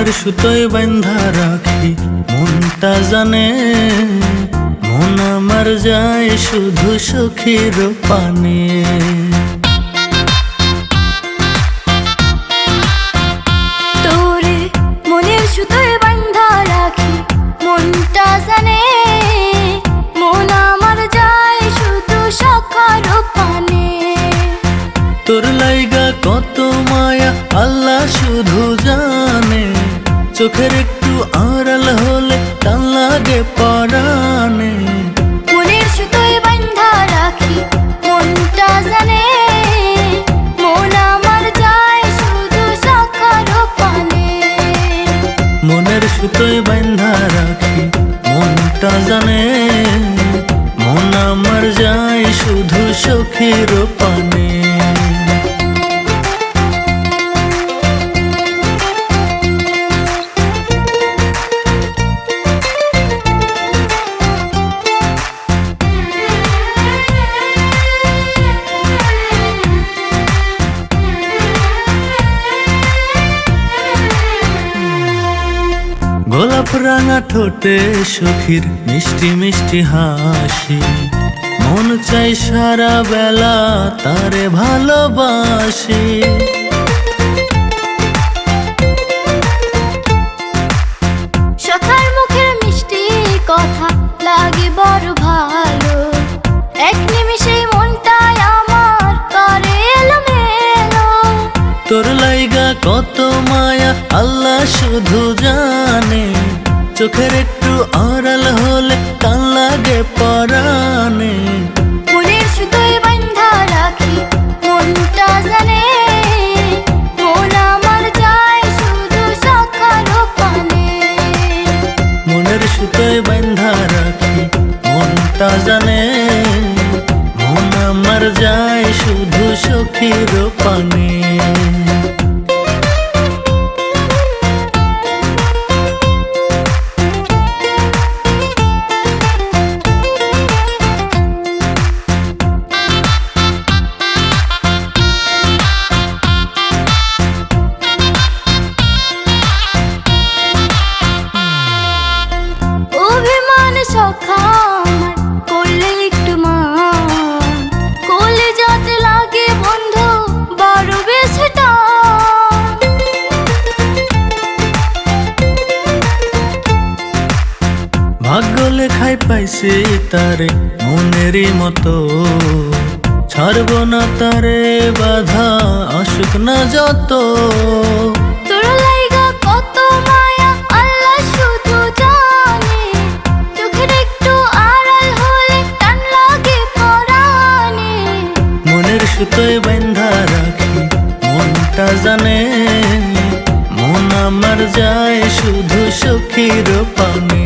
মনের সুতোয় বাঁধা রাখি মনটা জানে, মন আমার যায় শুধু সখীর পানে। তোরে মনের সুতোয় বাঁধা রাখি মনটা জানে, মন আমার যায় শুধু সখার পানে। তোর লাইগা কত মায়া আল্লাহ শুধু জানে, চোখের একটু আড়াল হলে টান লাগে পরাণে। মনের সুতোয় বাঁধা রাখি মনটা জানে, মন আমার যায় শুধু সখার পানে। মনের সুতোয় বাঁধা রাখি মনটা জানে, মন আমার যায় শুধু সখীর পানে। গোলাপ রাঙা ঠোঁটে সখীর মিষ্টি মিষ্টি হাসি, মন চাই সারা বেলা তারে ভালোবাসি। সখার মুখের মিষ্টি কথা লাগে বড় ভালো, এক নিমিষেই মনটাই আমার করে এলোমেলো। তোর লাইগা কত মায়া আল্লাহ শুধু জানে, চোখের একটু আড়াল হলে টান লাগে পরাণে। মনের সুতোয় বাঁধা রাখি মনটা জানে, মন আমার যায় শুধু সখার পানে। মনের সুতোয় বাঁধা রাখি মনটা জানে, মন আমার যায় শুধু সখীর পানে। অভিমান সখা আমার করলে একটু মান, কোলে যাতে লাগে বন্ধু বড় বেশি টান। ভাগ্য লেখায় পাইছি তারে মনেরই মতো, ছাড়ব না তারে বাধা আসুক না যত। তোর লাইগা কত মায়া আল্লাহ শুধু জানে, চোখের একটু আড়াল হলে টান লাগে পরাণে। মনের সুতোয় বাঁধা রাখি মনটা জানে, মন আমার যায় শুধু সখীর পানে।